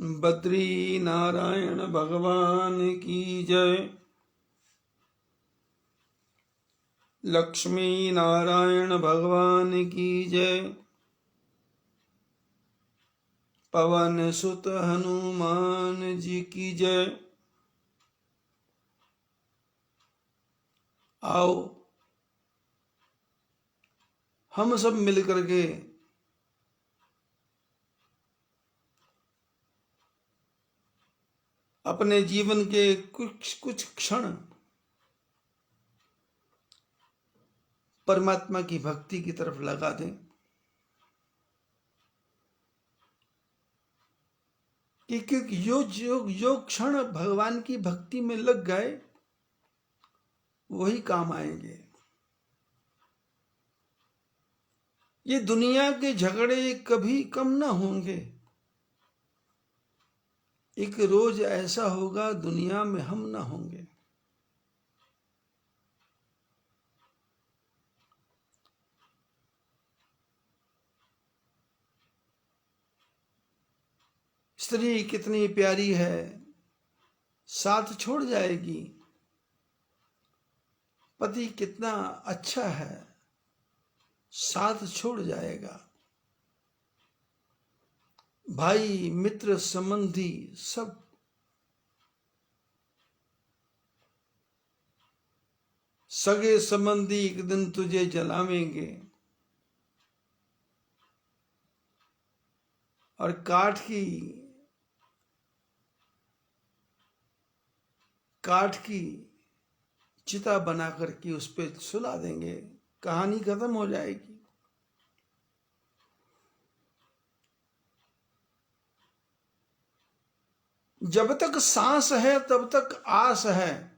बद्री नारायण भगवान की जय। लक्ष्मी नारायण भगवान की जय। पवन सुत हनुमान जी की जय। आओ हम सब मिलकर के अपने जीवन के कुछ क्षण परमात्मा की भक्ति की तरफ लगा दें, कि क्योंकि जो क्षण भगवान की भक्ति में लग गए वही काम आएंगे। ये दुनिया के झगड़े कभी कम ना होंगे। एक रोज ऐसा होगा दुनिया में हम ना होंगे। स्त्री कितनी प्यारी है, साथ छोड़ जाएगी। पति कितना अच्छा है, साथ छोड़ जाएगा। भाई मित्र संबंधी सब सगे संबंधी एक दिन तुझे जलावेंगे। और काठ की चिता बना करके उस पे सुला देंगे, कहानी खत्म हो जाएगी। जब तक सांस है तब तक आस है,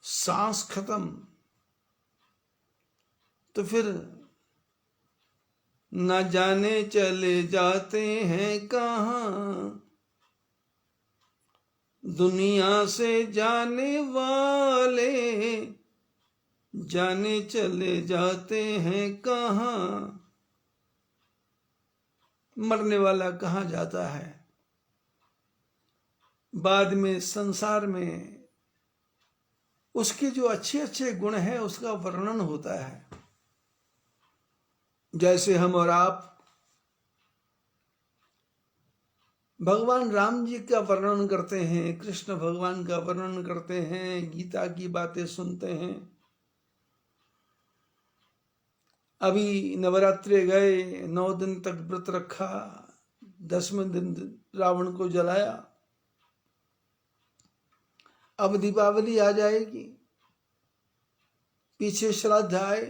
सांस खत्म तो फिर न जाने चले जाते हैं कहाँ। दुनिया से जाने वाले जाने चले जाते हैं कहाँ। मरने वाला कहाँ जाता है। बाद में संसार में उसके जो अच्छे अच्छे गुण हैं उसका वर्णन होता है। जैसे हम और आप भगवान राम जी का वर्णन करते हैं, कृष्ण भगवान का वर्णन करते हैं, गीता की बातें सुनते हैं। अभी नवरात्रे गए, 9 दिन तक व्रत रखा, 10वें दिन रावण को जलाया। अब दीपावली आ जाएगी, पीछे श्राद्ध आए,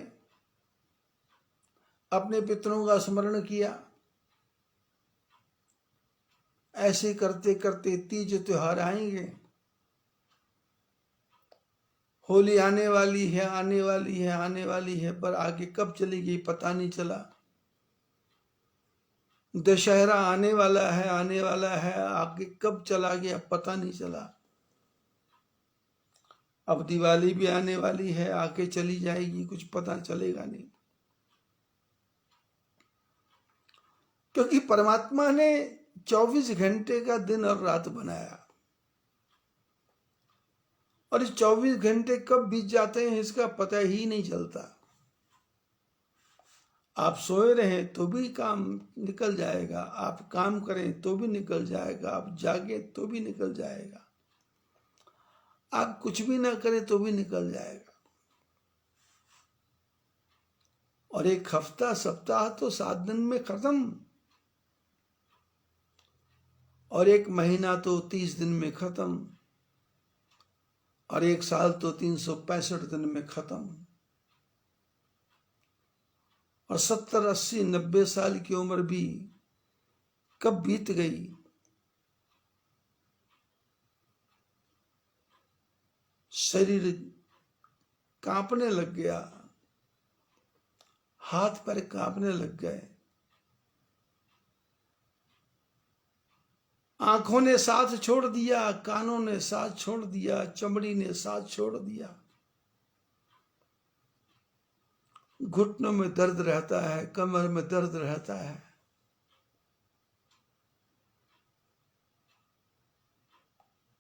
अपने पितरों का स्मरण किया। ऐसे करते करते तीज त्योहार आएंगे। होली आने वाली है, आने वाली है, आने वाली है, पर आगे कब चली गई पता नहीं चला। दशहरा आने वाला है, आने वाला है, आगे कब चला गया पता नहीं चला। अब दिवाली भी आने वाली है, आके चली जाएगी, कुछ पता चलेगा नहीं। क्योंकि परमात्मा ने 24 घंटे का दिन और रात बनाया, और इस 24 घंटे कब बीत जाते हैं इसका पता ही नहीं चलता। आप सोए रहें तो भी काम निकल जाएगा, आप काम करें तो भी निकल जाएगा, आप जागे तो भी निकल जाएगा, आप कुछ भी ना करें तो भी निकल जाएगा। और एक हफ्ता सप्ताह तो 7 दिन में खत्म, और एक महीना तो 30 दिन में खत्म, और एक साल तो 365 दिन में खत्म। और 70, 80, 90 साल की उम्र भी कब बीत गई। शरीर कांपने लग गया, हाथ पैर कांपने लग गए, आंखों ने साथ छोड़ दिया, कानों ने साथ छोड़ दिया, चमड़ी ने साथ छोड़ दिया। घुटनों में दर्द रहता है, कमर में दर्द रहता है।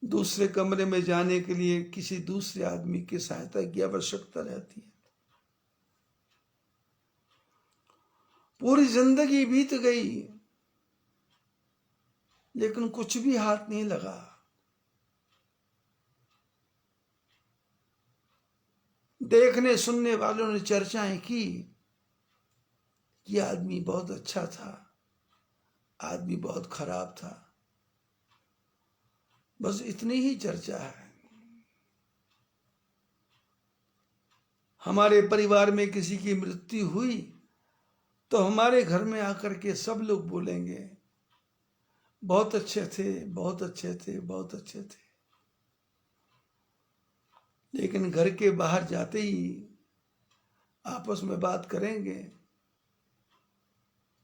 दूसरे कमरे में जाने के लिए किसी दूसरे आदमी की सहायता की आवश्यकता रहती है। पूरी जिंदगी बीत गई लेकिन कुछ भी हाथ नहीं लगा। देखने सुनने वालों ने चर्चाएं की, ये आदमी बहुत अच्छा था, आदमी बहुत खराब था, बस इतनी ही चर्चा है। हमारे परिवार में किसी की मृत्यु हुई तो हमारे घर में आकर के सब लोग बोलेंगे बहुत अच्छे थे, बहुत अच्छे थे, बहुत अच्छे थे। लेकिन घर के बाहर जाते ही आपस में बात करेंगे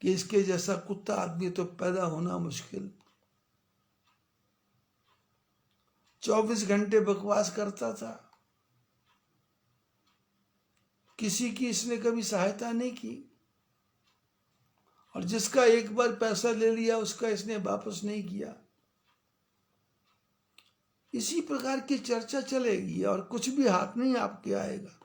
कि इसके जैसा कुत्ता आदमी तो पैदा होना मुश्किल। 24 घंटे बकवास करता था, किसी की इसने कभी सहायता नहीं की, और जिसका एक बार पैसा ले लिया उसका इसने वापस नहीं किया। इसी प्रकार की चर्चा चलेगी और कुछ भी हाथ नहीं आपके आएगा।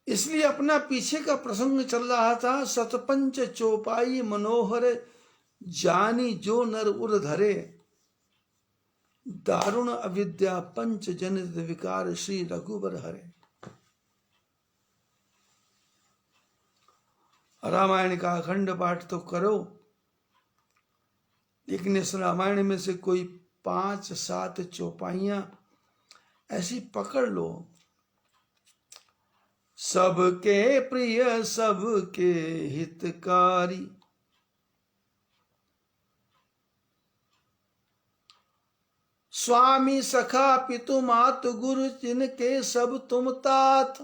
इसलिए अपना पीछे का प्रसंग चल रहा था, सतपंच चौपाई मनोहर जानी जो नर उर धरे, दारुण अविद्या पंच जनित विकार श्री रघुबर हरे। रामायण का अखंड पाठ तो करो, लेकिन इस रामायण में से कोई 5-7 चौपाइयां ऐसी पकड़ लो, सबके प्रिय सबके हितकारी, स्वामी सखा पितु मातु गुरु जिनके सब तुम तात,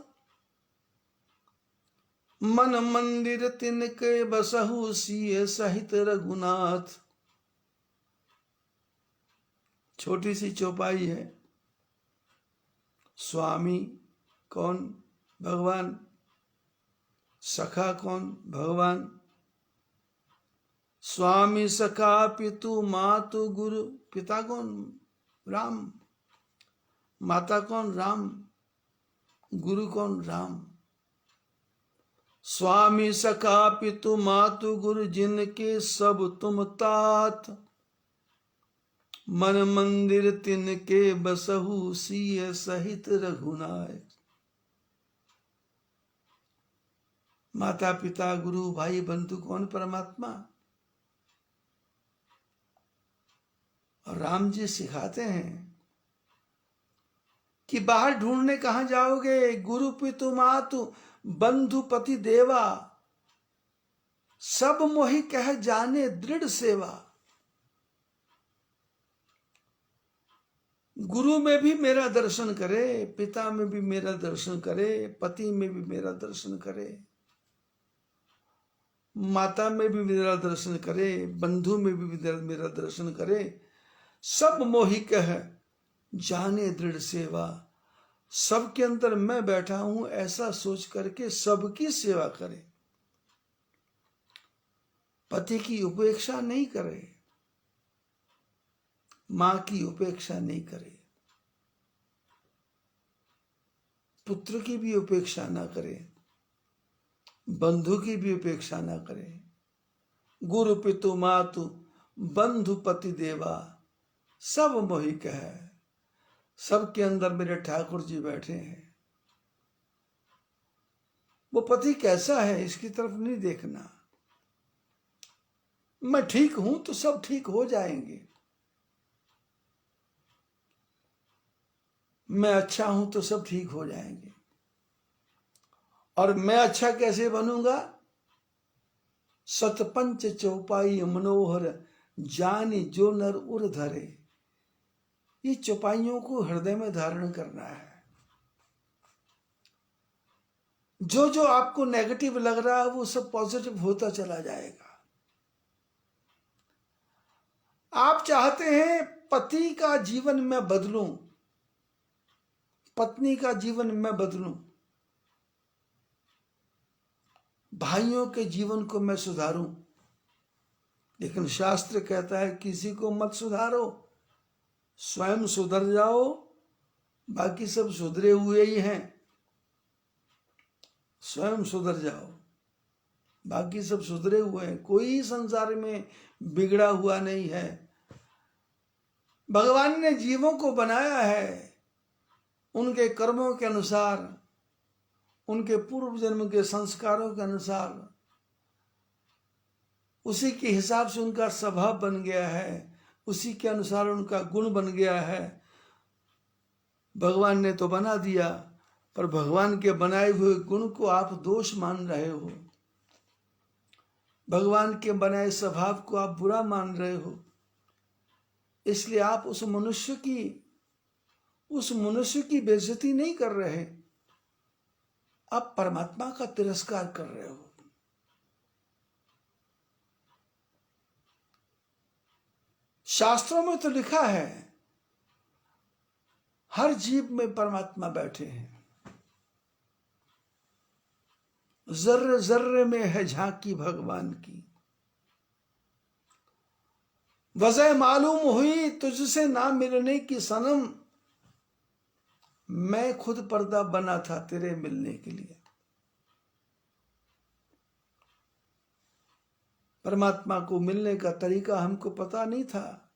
मन मंदिर तिनके बसहु सिय सहित रघुनाथ। छोटी सी चौपाई है। स्वामी कौन? भगवान। सखा कौन? भगवान। स्वामी सखा पितु मातु गुरु, पिता कौन? राम। माता कौन? राम। गुरु कौन? राम। स्वामी सखा पितु मातु गुरु जिनके सब तुम तात, मन मंदिर तिनके बसहु सिय सहित रघुनाथ। माता पिता गुरु भाई बंधु कौन? परमात्मा। और राम जी सिखाते हैं कि बाहर ढूंढने कहां जाओगे? गुरु पितु मातु बंधु पति देवा, सब मोहि कह जाने दृढ़ सेवा। गुरु में भी मेरा दर्शन करे, पिता में भी मेरा दर्शन करे, पति में भी मेरा दर्शन करे, माता में भी मेरा दर्शन करे, बंधु में भी मेरा दर्शन करे। सब मोहि कह जाने दृढ़ सेवा, सबके अंदर मैं बैठा हूं ऐसा सोच करके सबकी सेवा करे। पति की उपेक्षा नहीं करे, मां की उपेक्षा नहीं करे, पुत्र की भी उपेक्षा ना करे, बंधु की भी उपेक्षा ना करे। गुरु पितु मातु बंधु पति देवा, सब मोहि कह, सबके अंदर मेरे ठाकुर जी बैठे हैं। वो पति कैसा है इसकी तरफ नहीं देखना। मैं ठीक हूं तो सब ठीक हो जाएंगे, मैं अच्छा हूं तो सब ठीक हो जाएंगे। और मैं अच्छा कैसे बनूंगा? सतपंच चौपाई मनोहर जानी जो नर उर धरे। ये चौपाइयों को हृदय में धारण करना है। जो जो आपको नेगेटिव लग रहा है वो सब पॉजिटिव होता चला जाएगा। आप चाहते हैं पति का जीवन मैं बदलूं, पत्नी का जीवन मैं बदलूं, भाइयों के जीवन को मैं सुधारूं, लेकिन शास्त्र कहता है किसी को मत सुधारो, स्वयं सुधर जाओ, बाकी सब सुधरे हुए ही हैं। स्वयं सुधर जाओ, बाकी सब सुधरे हुए हैं। कोई संसार में बिगड़ा हुआ नहीं है। भगवान ने जीवों को बनाया है उनके कर्मों के अनुसार, उनके पूर्व जन्म के संस्कारों के अनुसार। उसी के हिसाब से उनका स्वभाव बन गया है, उसी के अनुसार उनका गुण बन गया है। भगवान ने तो बना दिया, पर भगवान के बनाए हुए गुण को आप दोष मान रहे हो, भगवान के बनाए स्वभाव को आप बुरा मान रहे हो। इसलिए आप उस मनुष्य की बेइज्जती नहीं कर रहे, आप परमात्मा का तिरस्कार कर रहे हो। शास्त्रों में तो लिखा है हर जीव में परमात्मा बैठे हैं, जर्रे जर्रे में है झांकी भगवान की। वजह मालूम हुई तुझसे ना मिलने की सनम, मैं खुद पर्दा बना था तेरे मिलने के लिए। परमात्मा को मिलने का तरीका हमको पता नहीं था,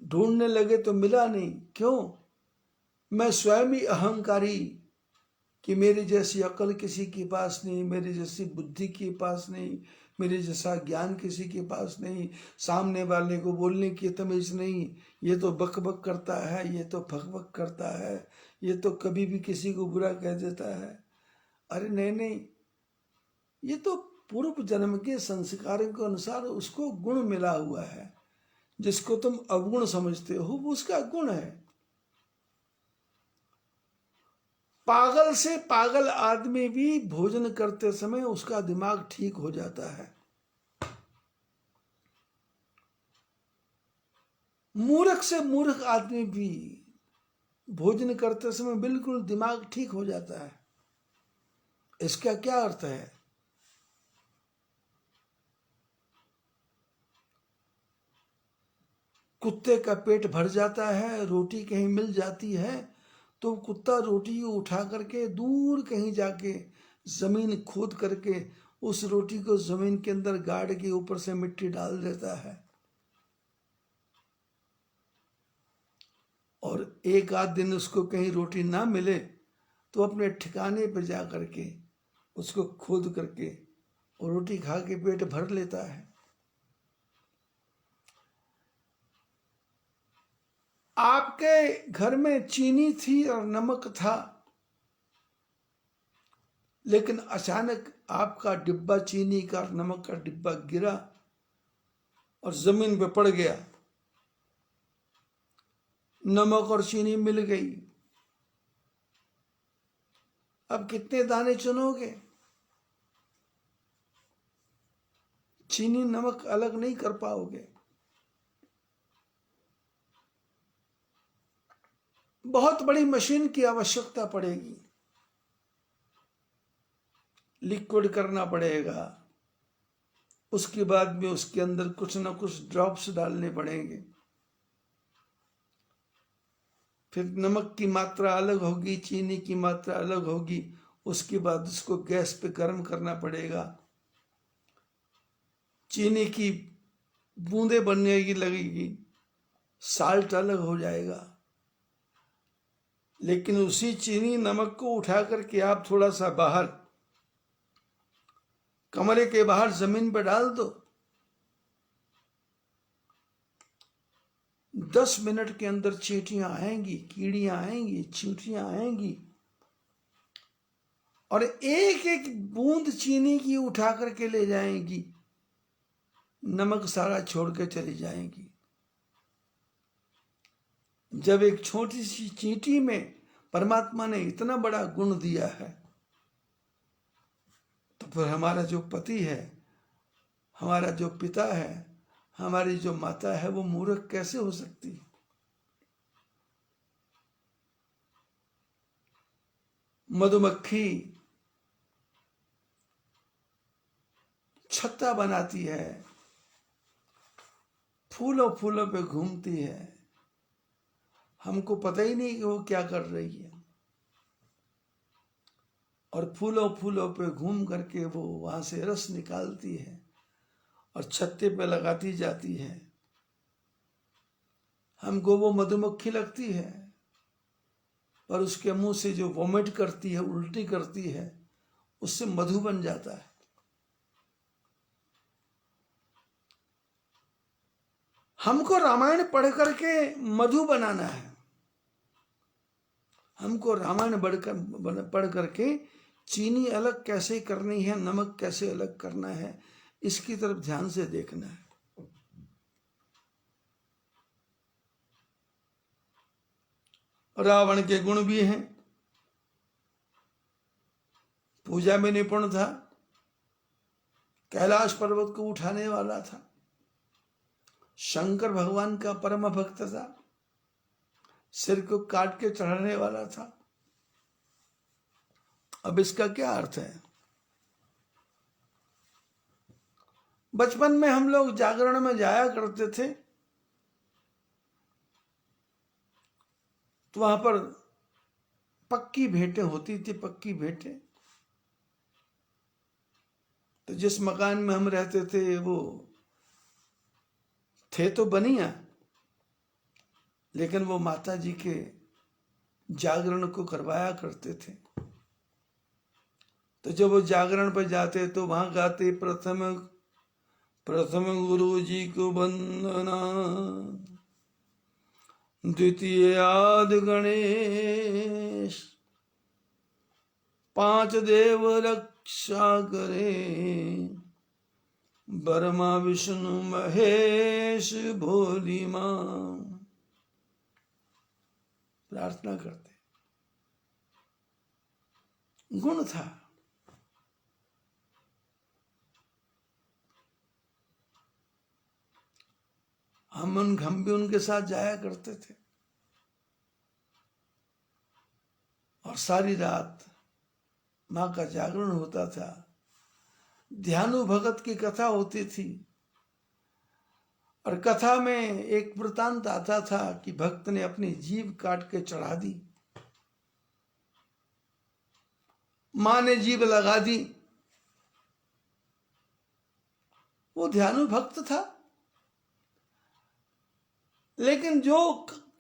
ढूंढने लगे तो मिला नहीं। क्यों? मैं स्वयं ही अहंकारी कि मेरी जैसी अकल किसी के पास नहीं, मेरी जैसी बुद्धि के पास नहीं, मेरे जैसा ज्ञान किसी के पास नहीं, सामने वाले को बोलने की तमीज नहीं, ये तो बक बक करता है, ये तो भक भक करता है, ये तो कभी भी किसी को बुरा कह देता है। अरे नहीं नहीं, ये तो पूर्व जन्म के संस्कारों के अनुसार उसको गुण मिला हुआ है। जिसको तुम अवगुण समझते हो वो उसका गुण है। पागल से पागल आदमी भी भोजन करते समय उसका दिमाग ठीक हो जाता है। मूर्ख से मूर्ख आदमी भी भोजन करते समय बिल्कुल दिमाग ठीक हो जाता है। इसका क्या अर्थ है? कुत्ते का पेट भर जाता है, रोटी कहीं मिल जाती है तो कुत्ता रोटी को उठा करके दूर कहीं जाके जमीन खोद करके उस रोटी को जमीन के अंदर गाड़ के ऊपर से मिट्टी डाल देता है। और एक आध दिन उसको कहीं रोटी ना मिले तो अपने ठिकाने पर जा करके उसको खोद करके और रोटी खा के पेट भर लेता है। आपके घर में चीनी थी और नमक था, लेकिन अचानक आपका डिब्बा चीनी का और नमक का डिब्बा गिरा और जमीन पे पड़ गया। नमक और चीनी मिल गई। अब कितने दाने चुनोगे? चीनी नमक अलग नहीं कर पाओगे। बहुत बड़ी मशीन की आवश्यकता पड़ेगी, लिक्विड करना पड़ेगा, उसके बाद में उसके अंदर कुछ ना कुछ ड्रॉप्स डालने पड़ेंगे। फिर नमक की मात्रा अलग होगी, चीनी की मात्रा अलग होगी। उसके बाद उसको गैस पे गर्म करना पड़ेगा। चीनी की बूंदे बनने की लगेगी, साल्ट अलग हो जाएगा। लेकिन उसी चीनी नमक को उठा करके आप थोड़ा सा बाहर, कमरे के बाहर जमीन पर डाल दो, 10 मिनट के अंदर चींटियां आएंगी, कीड़ियां आएंगी, चींटियां आएंगी और एक एक बूंद चीनी की उठा करके ले जाएंगी, नमक सारा छोड़ के चली जाएंगी। जब एक छोटी सी चींटी में परमात्मा ने इतना बड़ा गुण दिया है, तो फिर हमारा जो पति है, हमारा जो पिता है, हमारी जो माता है, वो मूर्ख कैसे हो सकती? मधुमक्खी छत्ता बनाती है, फूलों फूलों पे घूमती है, हमको पता ही नहीं कि वो क्या कर रही है। और फूलों फूलों पे घूम करके वो वहां से रस निकालती है और छत्ते पे लगाती जाती है। हमको वो मधुमक्खी लगती है, पर उसके मुंह से जो वोमिट करती है, उल्टी करती है, उससे मधु बन जाता है। हमको रामायण पढ़ करके मधु बनाना है। हमको रामायण पढ़ करके चीनी अलग कैसे करनी है, नमक कैसे अलग करना है, इसकी तरफ ध्यान से देखना है। रावण के गुण भी हैं। पूजा में निपुण था, कैलाश पर्वत को उठाने वाला था, शंकर भगवान का परम भक्त था, सिर को काट के चढ़ाने वाला था। अब इसका क्या अर्थ है? बचपन में हम लोग जागरण में जाया करते थे, तो वहां पर पक्की भेंटें होती थी, पक्की भेंटें। तो जिस मकान में हम रहते थे वो थे तो बनिया, लेकिन वो माता जी के जागरण को करवाया करते थे। तो जब वो जागरण पर जाते तो वहां गाते, प्रथम गुरु जी को वंदना, द्वितीय आदि गणेश, पांच देव रक्षा करे, ब्रह्मा विष्णु महेश भोली मां। प्रार्थना करते, गुण था। हम भी उनके साथ जाया करते थे और सारी रात मां का जागरण होता था। ध्यानु भगत की कथा होती थी और कथा में एक वृतांत आता था कि भक्त ने अपनी जीभ काट के चढ़ा दी, मां ने जीभ लगा दी। वो ध्यानु भक्त था, लेकिन जो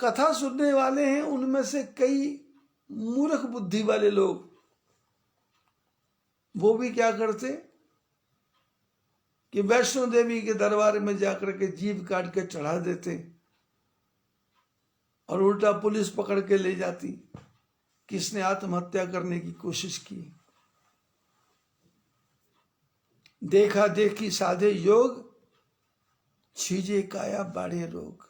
कथा सुनने वाले हैं उनमें से कई मूर्ख बुद्धि वाले लोग, वो भी क्या करते कि वैष्णो देवी के दरबार में जाकर के जीभ काट के चढ़ा देते और उल्टा पुलिस पकड़ के ले जाती, किसने आत्महत्या करने की कोशिश की। देखा देखी साधे योग, छीजे काया बाढ़े रोग।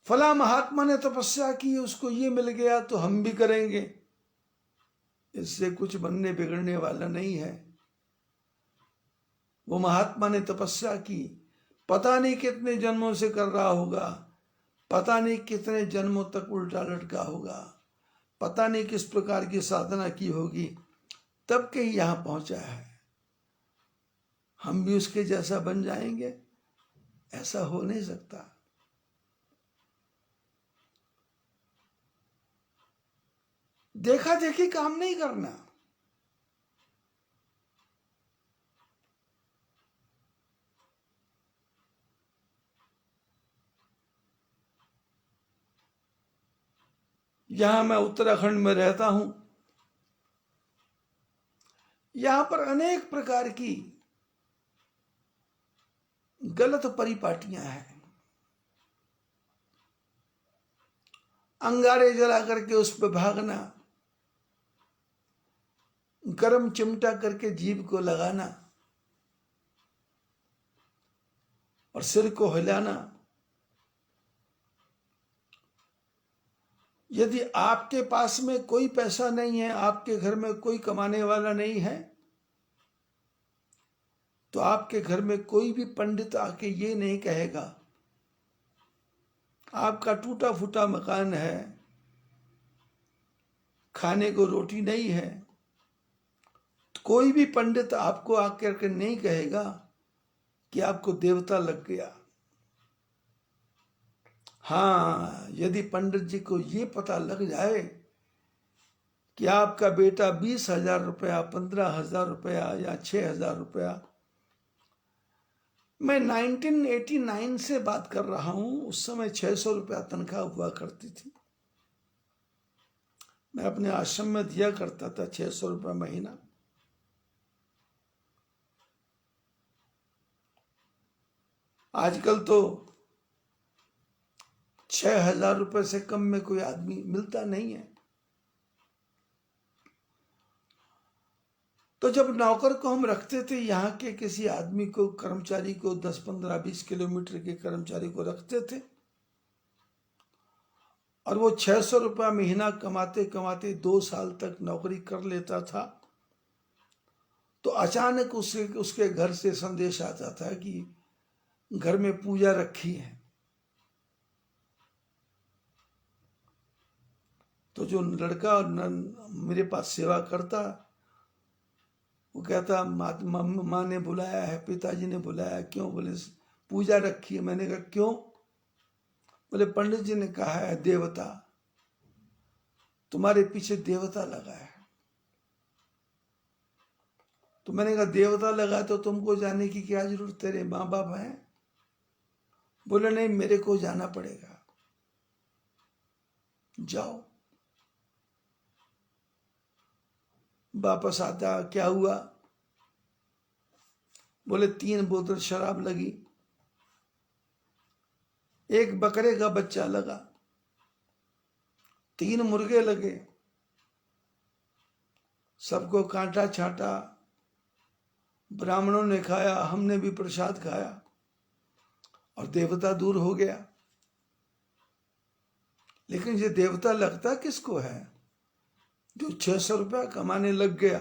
फला महात्मा ने तपस्या की, उसको ये मिल गया तो हम भी करेंगे, इससे कुछ बनने बिगड़ने वाला नहीं है। वो महात्मा ने तपस्या की, पता नहीं कितने जन्मों से कर रहा होगा, पता नहीं कितने जन्मों तक उल्टा लटका होगा, पता नहीं किस प्रकार की साधना की होगी, तब के ही यहां पहुंचा है। हम भी उसके जैसा बन जाएंगे? ऐसा हो नहीं सकता। देखा देखी काम नहीं करना। यहां मैं उत्तराखंड में रहता हूं, यहां पर अनेक प्रकार की गलत परिपाटियां हैं। अंगारे जला करके उस पर भागना, गरम चिमटा करके जीभ को लगाना और सिर को हिलाना। यदि आपके पास में कोई पैसा नहीं है, आपके घर में कोई कमाने वाला नहीं है, तो आपके घर में कोई भी पंडित आके ये नहीं कहेगा, आपका टूटा फूटा मकान है, खाने को रोटी नहीं है, तो कोई भी पंडित आपको आकर के नहीं कहेगा कि आपको देवता लग गया। हाँ, यदि पंडित जी को ये पता लग जाए कि आपका बेटा 20,000 रुपया, 15,000 रुपया या 6,000 रुपया, मैं 1989 से बात कर रहा हूं, उस समय 600 रुपया तनख्वाह हुआ करती थी। मैं अपने आश्रम में दिया करता था 600 रुपया महीना। आजकल तो 6,000 रुपये से कम में कोई आदमी मिलता नहीं है। तो जब नौकर को हम रखते थे, यहाँ के किसी आदमी को, कर्मचारी को, 10, 15, 20 किलोमीटर के कर्मचारी को रखते थे, और वो 600 रुपया महीना कमाते कमाते 2 साल तक नौकरी कर लेता था, तो अचानक उसके घर से संदेश आता था कि घर में पूजा रखी है। तो जो लड़का मेरे पास सेवा करता, वो कहता माँ ने बुलाया है, पिताजी ने बुलाया। क्यों? बोले पूजा रखी है। मैंने कहा क्यों? बोले पंडित जी ने कहा है देवता, तुम्हारे पीछे देवता लगा है। तो मैंने कहा देवता लगा तो तुमको जाने की क्या जरूरत, तेरे माँ बाप हैं? बोले नहीं, मेरे को जाना पड़ेगा। जाओ। वापस आता, क्या हुआ? बोले 3 बोतल शराब लगी, 1 बकरे का बच्चा लगा, 3 मुर्गे लगे, सबको कांटा छाटा, ब्राह्मणों ने खाया, हमने भी प्रसाद खाया, और देवता दूर हो गया। लेकिन ये देवता लगता किसको है? जो 600 रुपया कमाने लग गया,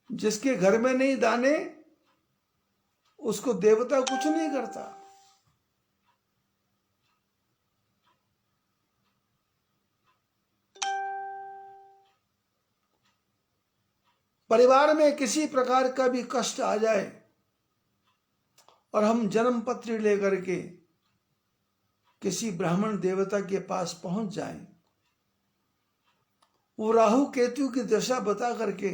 जिसके घर में नहीं दाने, उसको देवता कुछ नहीं करता। परिवार में किसी प्रकार का भी कष्ट आ जाए और हम जन्म पत्र लेकर के किसी ब्राह्मण देवता के पास पहुंच जाएं, वो राहु केतु की दशा बता करके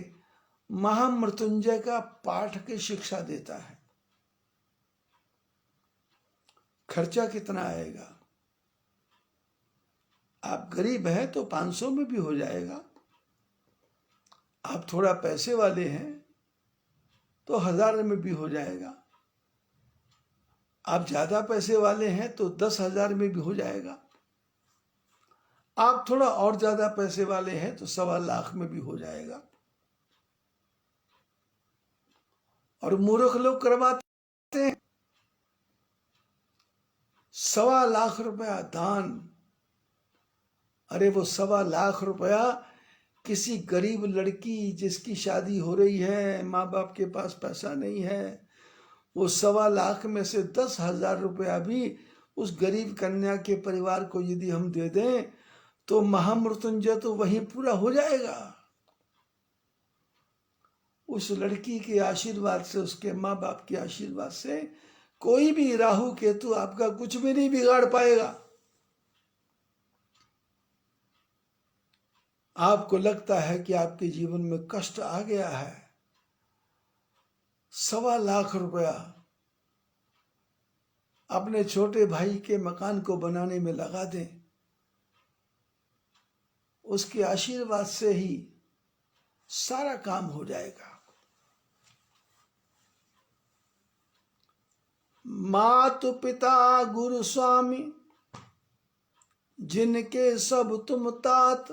महामृत्युंजय का पाठ की शिक्षा देता है। खर्चा कितना आएगा? आप गरीब हैं तो 500 में भी हो जाएगा। आप थोड़ा पैसे वाले हैं तो 1000 में भी हो जाएगा। आप ज्यादा पैसे वाले हैं तो 10,000 में भी हो जाएगा। आप थोड़ा और ज्यादा पैसे वाले हैं तो 1.25 लाख में भी हो जाएगा। और मूर्ख लोग करवाते हैं 1.25 लाख रुपया दान। अरे वो 1.25 लाख रुपया किसी गरीब लड़की जिसकी शादी हो रही है, माँ बाप के पास पैसा नहीं है, वो 1.25 लाख में से 10,000 रुपया भी उस गरीब कन्या के परिवार को यदि हम दे दें तो महामृत्युंजय तो वहीं पूरा हो जाएगा। उस लड़की के आशीर्वाद से, उसके माँ बाप के आशीर्वाद से कोई भी राहु केतु आपका कुछ भी नहीं बिगाड़ पाएगा। आपको लगता है कि आपके जीवन में कष्ट आ गया है, 1.25 लाख रुपया अपने छोटे भाई के मकान को बनाने में लगा दें, उसके आशीर्वाद से ही सारा काम हो जाएगा। मातु पिता गुरु स्वामी जिनके सब तुम तात,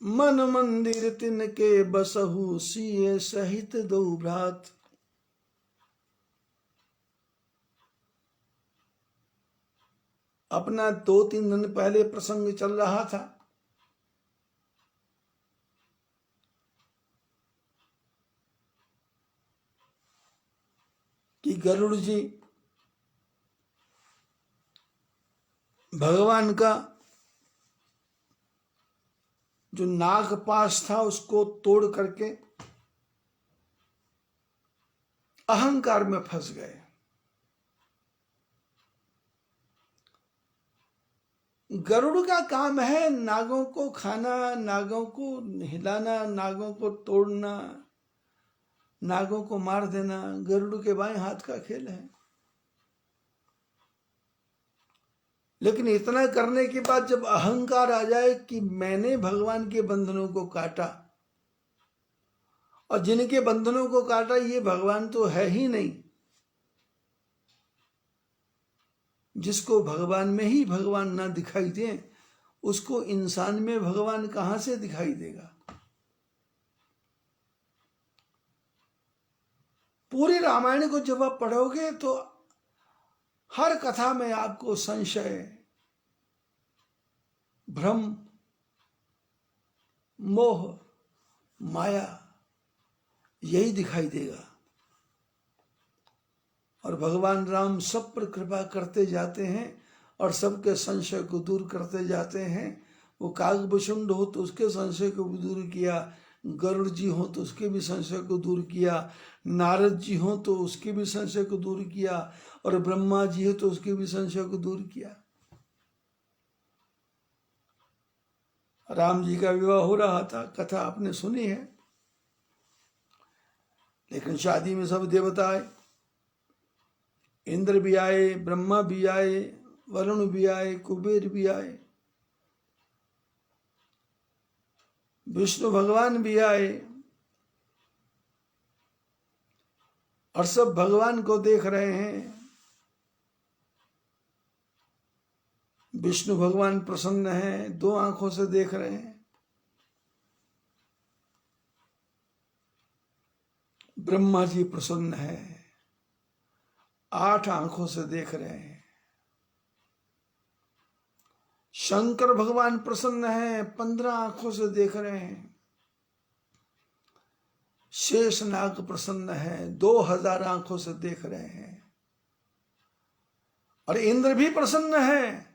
मन मंदिर तिनके बसहु सिए सहित दो भ्रात। अपना 2-3 दिन पहले प्रसंग चल रहा था कि गरुड़ जी भगवान का जो नाग पाश था उसको तोड़ करके अहंकार में फंस गए। गरुड़ का काम है नागों को खाना, नागों को हिलाना, नागों को तोड़ना, नागों को मार देना। गरुड़ के बाएं हाथ का खेल है। लेकिन इतना करने के बाद जब अहंकार आ जाए कि मैंने भगवान के बंधनों को काटा, और जिनके बंधनों को काटा ये भगवान तो है ही नहीं, जिसको भगवान में ही भगवान ना दिखाई दे उसको इंसान में भगवान कहां से दिखाई देगा। पूरे रामायण को जब आप पढ़ोगे तो हर कथा में आपको संशय, भ्रम, मोह, माया यही दिखाई देगा। और भगवान राम सब पर कृपा करते जाते हैं और सबके संशय को दूर करते जाते हैं। वो कागभूषुंड हो तो उसके संशय को भी दूर किया, गरुड़ जी हो तो उसके भी संशय को दूर किया, नारद जी हो तो उसके भी संशय को दूर किया, और ब्रह्मा जी हो तो उसके भी संशय को दूर किया। राम जी का विवाह हो रहा था, कथा आपने सुनी है। लेकिन शादी में सब देवता आए, इंद्र भी आए, ब्रह्मा भी आए, वरुण भी आए, कुबेर भी आए, विष्णु भगवान भी आए, और सब भगवान को देख रहे हैं। विष्णु भगवान प्रसन्न हैं, 2 आंखों से देख रहे हैं। ब्रह्मा जी प्रसन्न है, 8 आंखों से देख रहे हैं। शंकर भगवान प्रसन्न है, 15 आंखों से देख रहे हैं। शेषनाग प्रसन्न है, 2000 आंखों से देख रहे हैं। और इंद्र भी प्रसन्न है।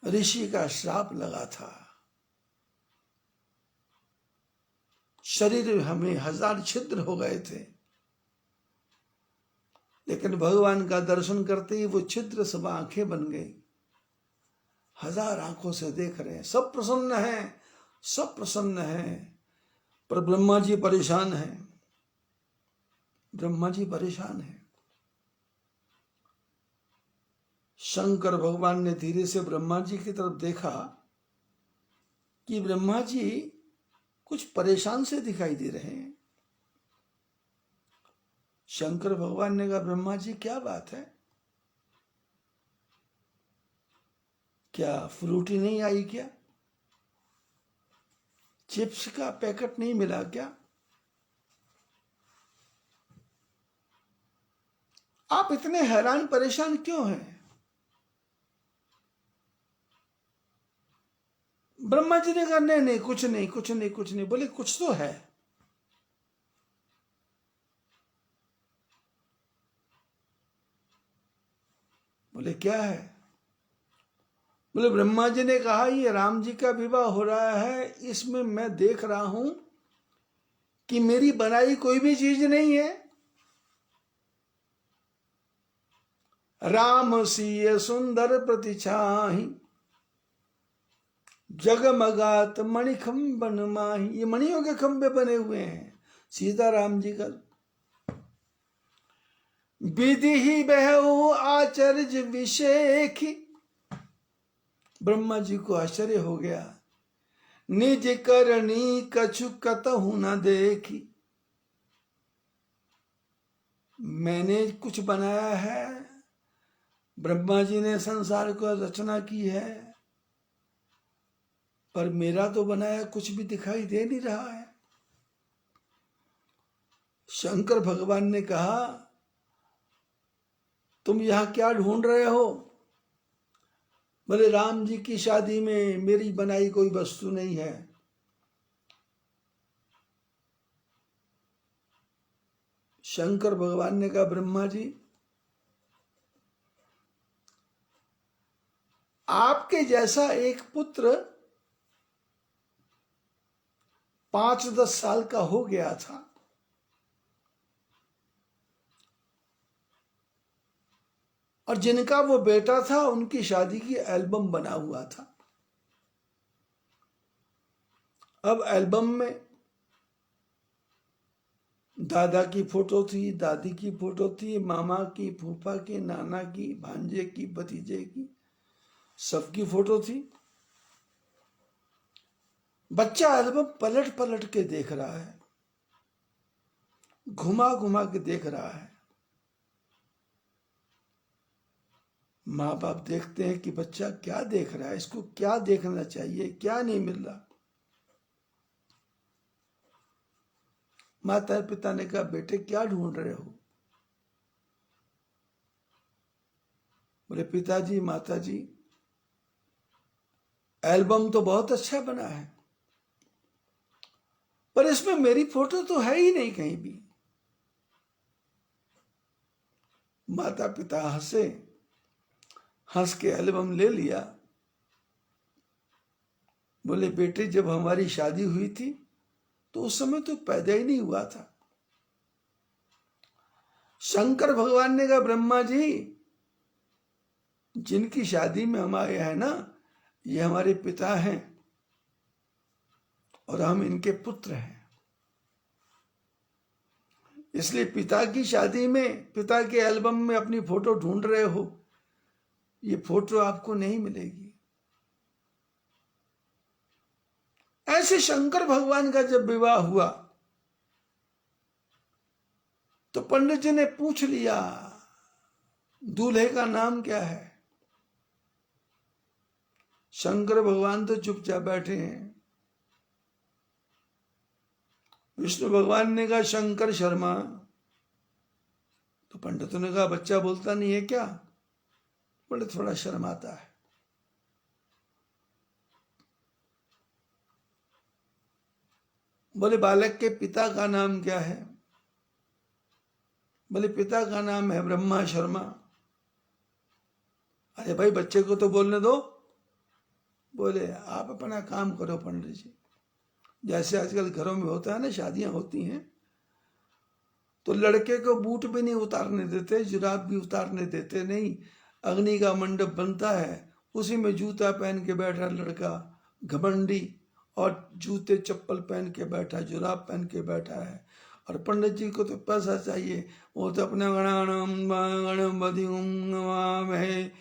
ऋषि का श्राप लगा था, शरीर हमें 1000 छिद्र हो गए थे, लेकिन भगवान का दर्शन करते ही वो छिद्र सब आंखें बन गई। 1000 आंखों से देख रहे हैं, सब प्रसन्न हैं, सब प्रसन्न हैं। पर ब्रह्मा जी परेशान हैं, ब्रह्मा जी परेशान हैं। शंकर भगवान ने धीरे से ब्रह्मा जी की तरफ देखा कि ब्रह्मा जी कुछ परेशान से दिखाई दे रहे हैं। शंकर भगवान ने कहा, ब्रह्मा जी क्या बात है, क्या फ्रूटी नहीं आई क्या, चिप्स का पैकेट नहीं मिला क्या, आप इतने हैरान परेशान क्यों हैं। ब्रह्मा जी ने कहा, नहीं नहीं कुछ नहीं कुछ नहीं कुछ नहीं। बोले कुछ तो है। बोले क्या है। बोले ब्रह्मा जी ने कहा, ये राम जी का विवाह हो रहा है, इसमें मैं देख रहा हूं कि मेरी बनाई कोई भी चीज नहीं है। राम सिय सुंदर प्रतिछाही, जगमगात मणिखंबन माही। ये मणियों के खंबे बने हुए हैं सीताराम जी का। विधि ही बहु आचर्य विशेखी। ब्रह्मा जी को आश्चर्य हो गया। निज करनी कछु कतहु न देखी। मैंने कुछ बनाया है, ब्रह्मा जी ने संसार को रचना की है, पर मेरा तो बनाया कुछ भी दिखाई दे नहीं रहा है। शंकर भगवान ने कहा, तुम यहां क्या ढूंढ रहे हो। बोले राम जी की शादी में मेरी बनाई कोई वस्तु नहीं है। शंकर भगवान ने कहा, ब्रह्मा जी आपके जैसा एक पुत्र 5-10 साल का हो गया था। और जिनका वो बेटा था उनकी शादी की एल्बम बना हुआ था। अब एल्बम में दादा की फोटो थी, दादी की फोटो थी, मामा की, फूफा की, नाना की, भांजे की, भतीजे की, सबकी फोटो थी। बच्चा एल्बम पलट पलट के देख रहा है, घुमा घुमा के देख रहा है। माँ बाप देखते हैं कि बच्चा क्या देख रहा है, इसको क्या देखना चाहिए, क्या नहीं मिल रहा। माता पिता ने कहा, बेटे क्या ढूंढ रहे हो? बोले, पिताजी माताजी, एल्बम तो बहुत अच्छा बना है, पर इसमें मेरी फोटो तो है ही नहीं कहीं भी। माता पिता हंसे, हंस के एल्बम ले लिया। बोले, बेटे जब हमारी शादी हुई थी तो उस समय तो पैदा ही नहीं हुआ था। शंकर भगवान ने कहा, ब्रह्मा जी, जिनकी शादी में हम आए हैं ना, ये हमारे पिता हैं और हम इनके पुत्र हैं। इसलिए पिता की शादी में, पिता के एल्बम में अपनी फोटो ढूंढ रहे हो, ये फोटो आपको नहीं मिलेगी। ऐसे शंकर भगवान का जब विवाह हुआ तो पंडित जी ने पूछ लिया, दूल्हे का नाम क्या है? शंकर भगवान तो चुपचाप बैठे हैं। विष्णु भगवान ने कहा, शंकर शर्मा। तो पंडितों ने कहा, बच्चा बोलता नहीं है क्या? बोले, थोड़ा शर्माता है। बोले, बालक के पिता का नाम क्या है? बोले, पिता का नाम है ब्रह्मा शर्मा। अरे भाई, बच्चे को तो बोलने दो। बोले, आप अपना काम करो पंडित जी। जैसे आजकल घरों में होता है ना, शादियां होती हैं तो लड़के को बूट भी नहीं उतारने देते, जुराब भी उतारने देते नहीं। अग्नि का मंडप बनता है, उसी में जूता पहन के बैठा लड़का घमंडी, और जूते चप्पल पहन के बैठा, जुराब पहन के बैठा है। और पंडित जी को तो पैसा चाहिए, वो तो अपना गणपति है,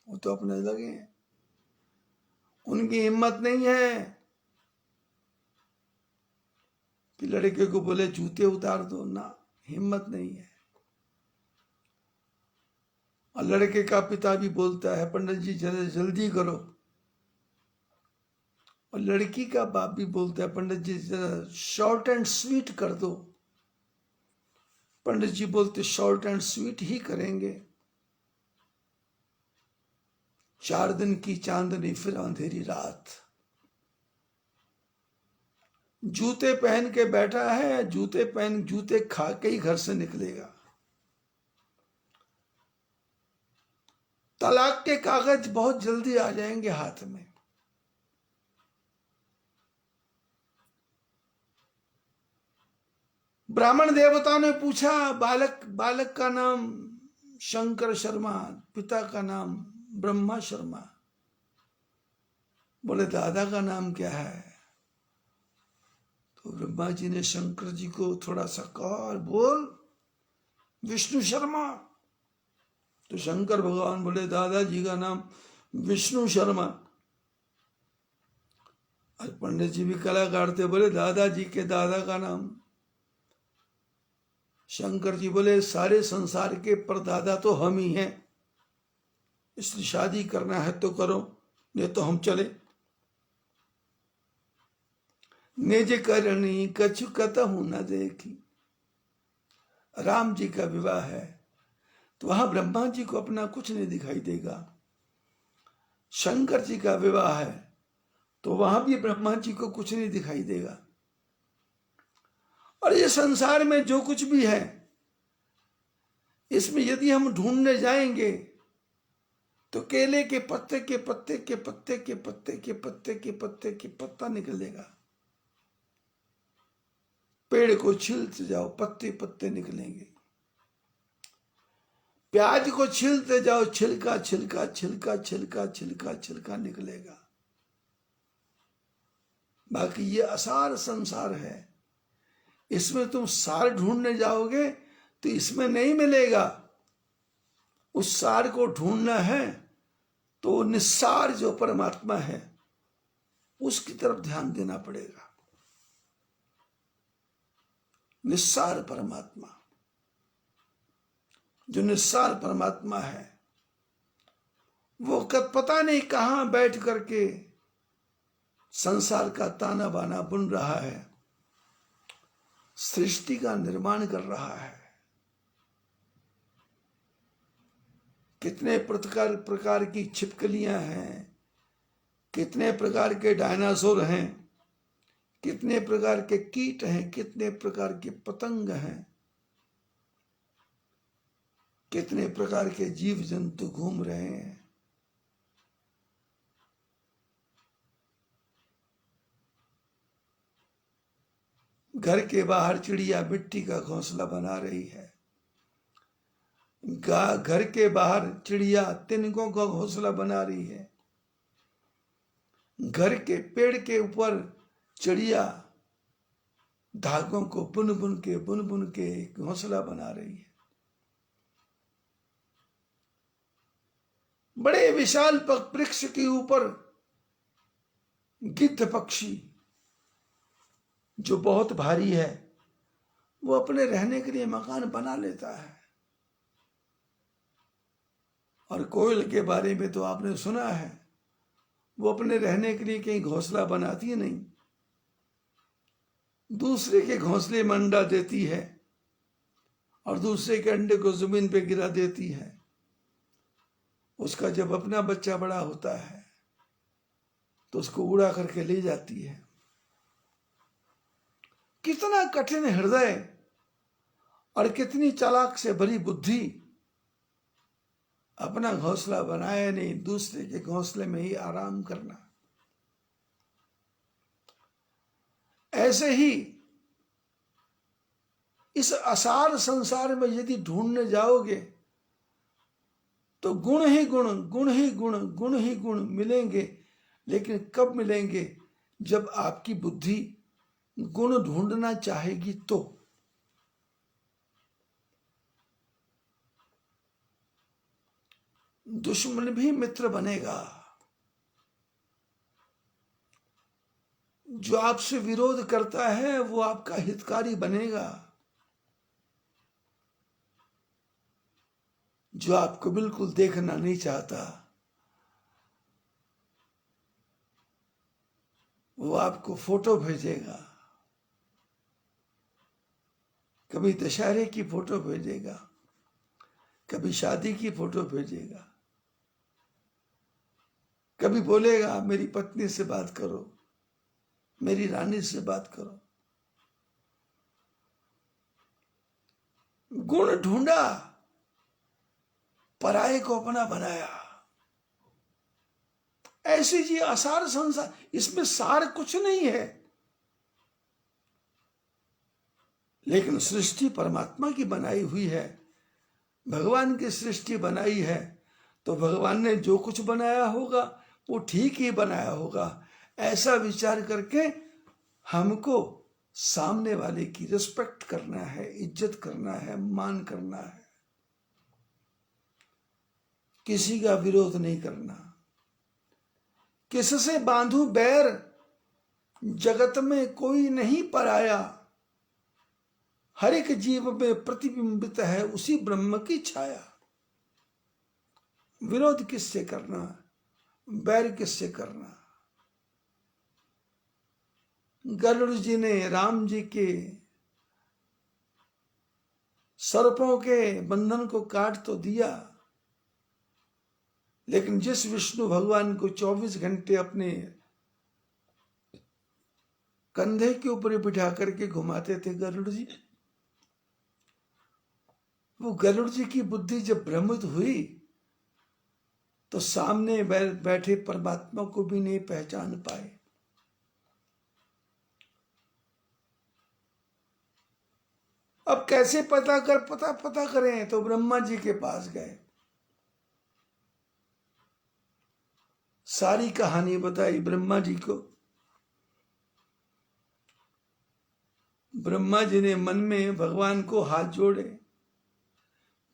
वो तो अपने लगे हैं। उनकी हिम्मत नहीं है कि लड़के को बोले जूते उतार दो ना, हिम्मत नहीं है। और लड़के का पिता भी बोलता है, पंडित जी जरा जल्दी करो। और लड़की का बाप भी बोलता है, पंडित जी जरा शॉर्ट एंड स्वीट कर दो। पंडित जी बोलते, शॉर्ट एंड स्वीट ही करेंगे। 4 दिन की चांदनी फिर अंधेरी रात। जूते पहन के बैठा है, जूते खा के ही घर से निकलेगा। तलाक के कागज बहुत जल्दी आ जाएंगे हाथ में। ब्राह्मण देवताओं ने पूछा, बालक का नाम शंकर शर्मा, पिता का नाम ब्रह्मा शर्मा। बोले, दादा का नाम क्या है? तो ब्रह्मा जी ने शंकर जी को थोड़ा सा कहा, बोल, विष्णु शर्मा। तो शंकर भगवान बोले, दादाजी का नाम विष्णु शर्मा। और पंडित जी भी कलाकार थे, बोले, दादाजी के दादा का नाम। शंकर जी बोले, सारे संसार के परदादा तो हम ही हैं, इसलिए शादी करना है तो करो, नहीं तो हम चले। निज करनी कछु कतहु न देखी। राम जी का विवाह है तो वहां ब्रह्मा जी को अपना कुछ नहीं दिखाई देगा। शंकर जी का विवाह है तो वहां भी ब्रह्मा जी को कुछ नहीं दिखाई देगा। और ये संसार में जो कुछ भी है, इसमें यदि हम ढूंढने जाएंगे तो केले के पत्ते के पत्ते के पत्ते के पत्ते के पत्ते के पत्ते के पत्ता निकलेगा। पेड़ को छीलते जाओ, पत्ते पत्ते निकलेंगे। प्याज को छीलते जाओ, छिलका छिलका छिलका छिलका छिलका छिलका निकलेगा। बाकी ये असार संसार है, इसमें तुम सार ढूंढने जाओगे तो इसमें नहीं मिलेगा। उस सार को ढूंढना है तो निस्सार जो परमात्मा है उसकी तरफ ध्यान देना पड़ेगा। निस्सार परमात्मा, जो निस्सार परमात्मा है, वो पता नहीं कहां बैठ करके संसार का ताना बाना बुन रहा है, सृष्टि का निर्माण कर रहा है। कितने प्रकार की छिपकलियां हैं, कितने प्रकार के डायनासोर हैं, कितने प्रकार के कीट हैं, कितने प्रकार के पतंग हैं, कितने प्रकार के जीव जंतु घूम रहे हैं। घर के बाहर चिड़िया मिट्टी का घोंसला बना रही है। घर के बाहर चिड़िया तिनकों का घोंसला बना रही है। घर के पेड़ के ऊपर चिड़िया धागों को बुन बुन के घोंसला बना रही है। बड़े विशाल वृक्ष के ऊपर गिद्ध पक्षी जो बहुत भारी है वो अपने रहने के लिए मकान बना लेता है। और कोयल के बारे में तो आपने सुना है, वो अपने रहने के लिए कहीं घोंसला बनाती नहीं, दूसरे के घोंसले में अंडा देती है और दूसरे के अंडे को जमीन पे गिरा देती है। उसका जब अपना बच्चा बड़ा होता है तो उसको उड़ा करके ले जाती है। कितना कठिन हृदय और कितनी चालाक से भरी बुद्धि, अपना घोंसला बनाया नहीं, दूसरे के घोंसले में ही आराम करना। ऐसे ही इस असार संसार में यदि ढूंढने जाओगे तो गुण ही गुण, गुण ही गुण, गुण ही गुण मिलेंगे। लेकिन कब मिलेंगे? जब आपकी बुद्धि गुण ढूंढना चाहेगी तो। दुश्मन भी मित्र बनेगा। जो आपसे विरोध करता है वो आपका हितकारी बनेगा। जो आपको बिल्कुल देखना नहीं चाहता वो आपको फोटो भेजेगा। कभी दशहरे की फोटो भेजेगा, कभी शादी की फोटो भेजेगा, कभी बोलेगा मेरी पत्नी से बात करो, मेरी रानी से बात करो। गुण ढूंढा, पराये को अपना बनाया। ऐसी जी असार संसार, इसमें सार कुछ नहीं है। लेकिन सृष्टि परमात्मा की बनाई हुई है, भगवान की सृष्टि बनाई है, तो भगवान ने जो कुछ बनाया होगा वो ठीक ही बनाया होगा। ऐसा विचार करके हमको सामने वाले की रिस्पेक्ट करना है, इज्जत करना है, मान करना है। किसी का विरोध नहीं करना। किससे बांधू बैर, जगत में कोई नहीं पराया। हर एक जीव में प्रतिबिंबित है उसी ब्रह्म की छाया। विरोध किससे करना, बैर किससे करना? गरुड़ जी ने राम जी के सर्पों के बंधन को काट तो दिया, लेकिन जिस विष्णु भगवान को 24 घंटे अपने कंधे के ऊपर बिठा करके घुमाते थे गरुड़ जी, वो गरुड़ जी की बुद्धि जब भ्रमित हुई तो सामने बैठे परमात्मा को भी नहीं पहचान पाए। अब कैसे पता करें? तो ब्रह्मा जी के पास गए, सारी कहानी बताई ब्रह्मा जी को। ब्रह्मा जी ने मन में भगवान को हाथ जोड़े,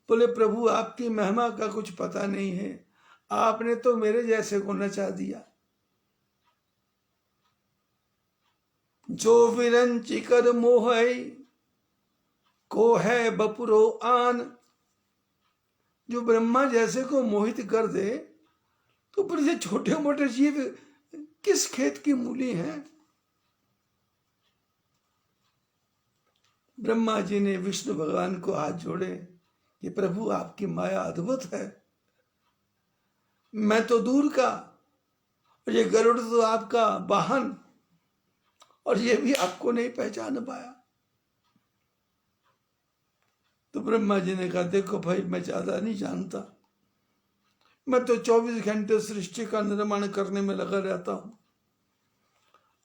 बोले प्रभु आपकी महिमा का कुछ पता नहीं है, आपने तो मेरे जैसे को नचा दिया। जो विरंची कर मोहई को है बपुरो आन। जो ब्रह्मा जैसे को मोहित कर दे तो फिर से छोटे मोटे जीव किस खेत की मूली हैं? ब्रह्मा जी ने विष्णु भगवान को हाथ जोड़े कि प्रभु आपकी माया अद्भुत है, मैं तो दूर का और ये गरुड़ तो आपका वाहन, और ये भी आपको नहीं पहचान पाया। तो ब्रह्मा जी ने कहा देखो भाई, मैं ज्यादा नहीं जानता, मैं तो 24 घंटे सृष्टि का निर्माण करने में लगा रहता हूं,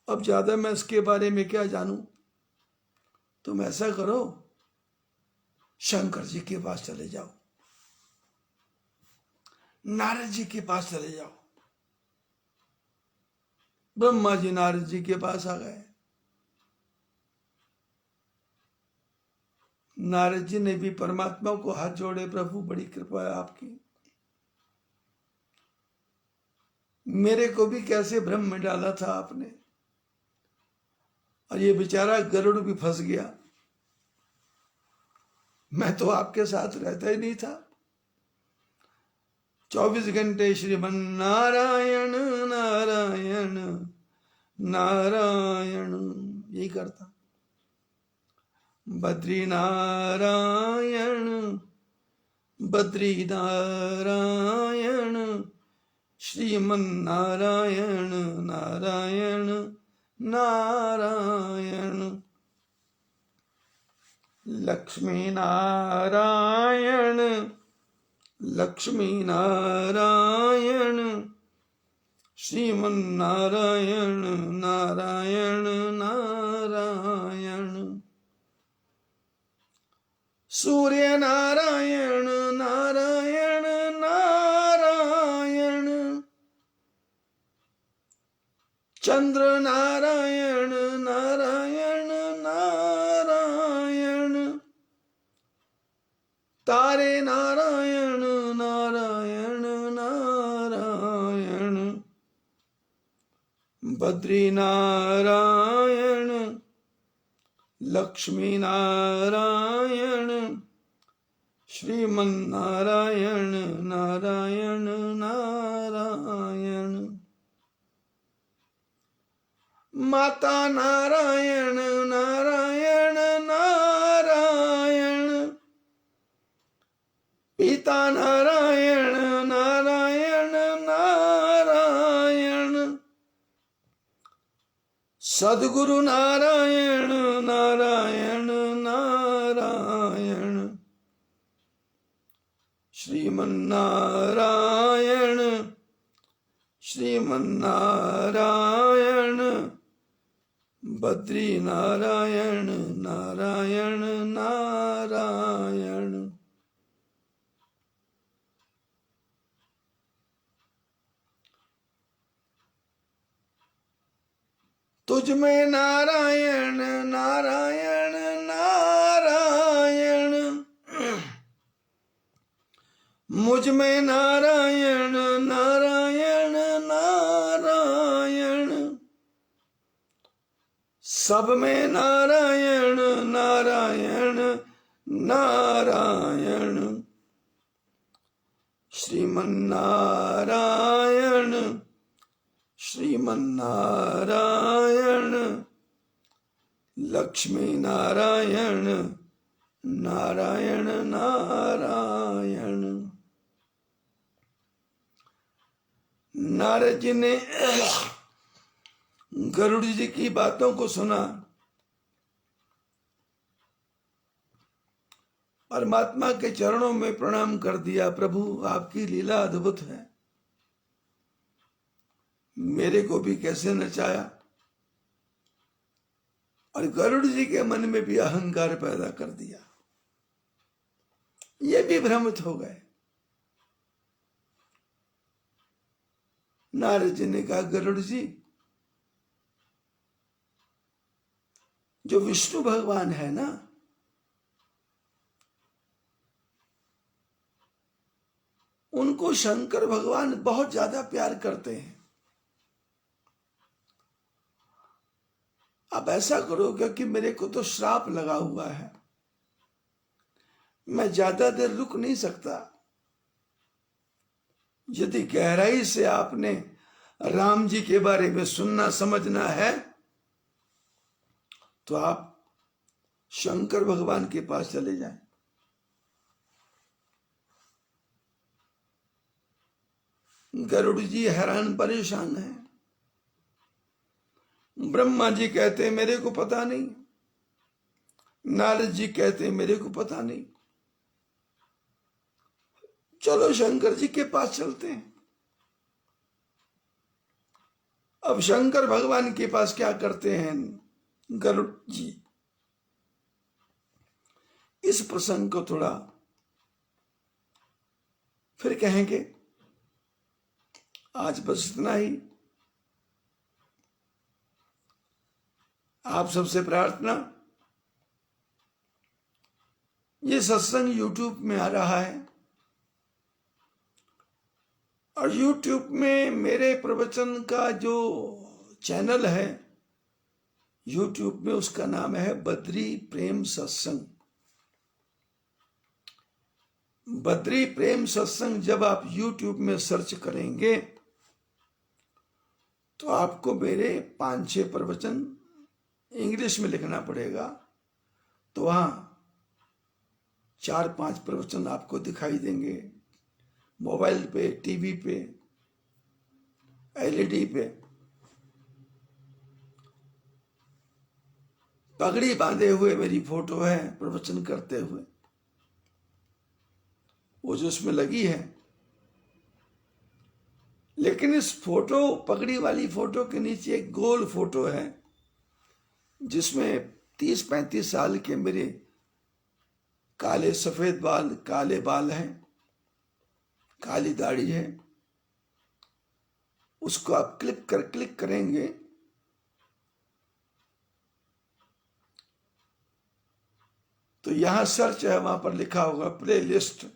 अब ज्यादा मैं इसके बारे में क्या जानूं। तुम ऐसा करो, शंकर जी के पास चले जाओ, नारद जी के पास चले जाओ। ब्रह्मा जी नारद जी के पास आ गए। नारद जी ने भी परमात्मा को हाथ जोड़े, प्रभु बड़ी कृपा है आपकी, मेरे को भी कैसे भ्रम में डाला था आपने, और ये बेचारा गरुड़ भी फंस गया, मैं तो आपके साथ रहता ही नहीं था। 24 घंटे श्रीमन नारायण नारायण नारायण यही करता। बद्री नारायण बद्री नारायण श्रीमन नारायण नारायण नारायण। लक्ष्मी नारायण लक्ष्मी नारायण श्रीमन नारायण नारायण नारायण। सूर्य नारायण नारायण नारायण। चंद्र नारायण नारायण नारायण। तारे नारायण नारायण नारायण। बद्री नारायण लक्ष्मी नारायण श्रीमन नारायण नारायण नारायण। माता नारायण नारायण नारायण। पिता नारायण नारायण नारायण। सद्गुरु नारायण नारायण नारायण। श्रीमन नारायण श्रीमन नारायण। बद्री नारायण नारायण नारायण। तुझ में नारायण नारायण नारायण। मुझ में नारायण नारायण नारायण। सब में नारायण नारायण नारायण। श्रीमन नारायण श्रीमन नारायण। लक्ष्मी नारायण नारायण नारायण। नारद जी ने गरुड़ जी की बातों को सुना, परमात्मा के चरणों में प्रणाम कर दिया, प्रभु आपकी लीला अद्भुत है, मेरे को भी कैसे नचाया, और गरुड़ जी के मन में भी अहंकार पैदा कर दिया। ये भी भ्रमित हो गए। नारद जी ने कहा, गरुड़ जी, जो विष्णु भगवान है ना, उनको शंकर भगवान बहुत ज्यादा प्यार करते हैं। आप ऐसा करो, क्योंकि मेरे को तो श्राप लगा हुआ है, मैं ज्यादा देर रुक नहीं सकता। यदि गहराई से आपने राम जी के बारे में सुनना समझना है, तो आप शंकर भगवान के पास चले जाएं। गरुड़ जी हैरान परेशान हैं। ब्रह्मा जी कहते मेरे को पता नहीं, नारद जी कहते मेरे को पता नहीं, चलो शंकर जी के पास चलते हैं। अब शंकर भगवान के पास क्या करते हैं गरुड़ जी, इस प्रसंग को थोड़ा फिर कहेंगे। आज बस इतना ही। आप सबसे प्रार्थना, ये सत्संग YouTube में आ रहा है, और YouTube में मेरे प्रवचन का जो चैनल है YouTube में, उसका नाम है बद्री प्रेम सत्संग। बद्री प्रेम सत्संग जब आप YouTube में सर्च करेंगे तो आपको मेरे 5-6 प्रवचन इंग्लिश में लिखना पड़ेगा, तो वहां 4-5 प्रवचन आपको दिखाई देंगे, मोबाइल पे, टीवी पे, LED पे। पगड़ी बांधे हुए मेरी फोटो है प्रवचन करते हुए, वो जो उसमें लगी है। लेकिन इस फोटो, पगड़ी वाली फोटो के नीचे एक गोल फोटो है, जिसमें 30-35 साल के मेरे काले सफेद बाल, काले बाल हैं, काली दाढ़ी है। उसको आप क्लिक करेंगे तो यहां सर्च है, वहां पर लिखा होगा प्लेलिस्ट।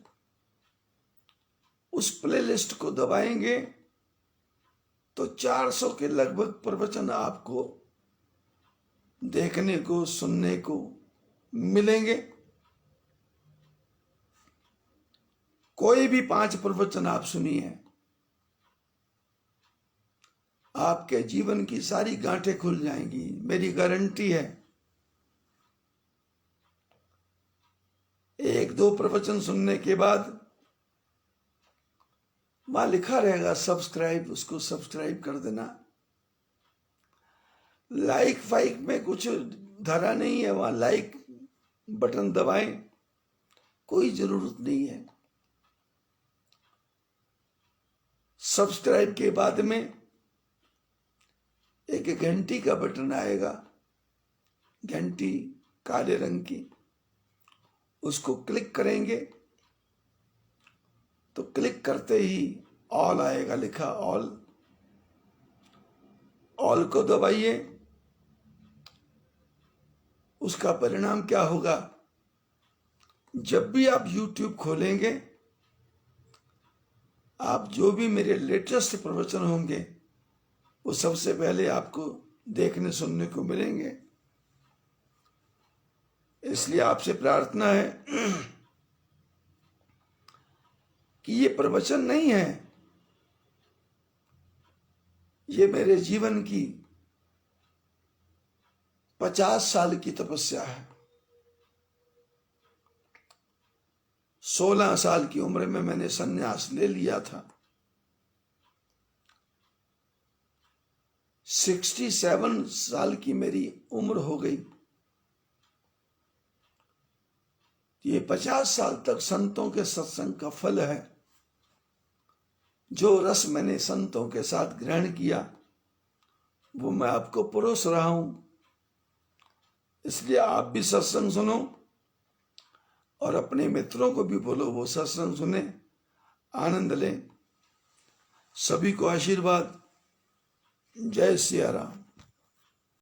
उस प्लेलिस्ट को दबाएंगे तो 400 के लगभग प्रवचन आपको देखने को, सुनने को मिलेंगे। कोई भी 5 प्रवचन आप सुनिए, आपके जीवन की सारी गांठें खुल जाएंगी, मेरी गारंटी है। 1-2 प्रवचन सुनने के बाद वहां लिखा रहेगा सब्सक्राइब, उसको सब्सक्राइब कर देना। लाइक फाइक में कुछ धरा नहीं है, वहां लाइक बटन दबाएं, कोई जरूरत नहीं है। सब्सक्राइब के बाद में एक घंटी का बटन आएगा, घंटी काले रंग की, उसको क्लिक करेंगे तो क्लिक करते ही ऑल आएगा लिखा, ऑल को दबाइए। उसका परिणाम क्या होगा, जब भी आप YouTube खोलेंगे, आप जो भी मेरे लेटेस्ट प्रवचन होंगे वो सबसे पहले आपको देखने सुनने को मिलेंगे। इसलिए आपसे प्रार्थना है कि ये प्रवचन नहीं है, ये मेरे जीवन की 50 साल की तपस्या है। 16 साल की उम्र में मैंने संन्यास ले लिया था। 67 साल की मेरी उम्र हो गई। ये 50 साल तक संतों के सत्संग का फल है। जो रस मैंने संतों के साथ ग्रहण किया, वो मैं आपको परोस रहा हूं। इसलिए आप भी सत्संग सुनो और अपने मित्रों को भी बोलो वो सत्संग सुने, आनंद लें। सभी को आशीर्वाद। जय सिया राम।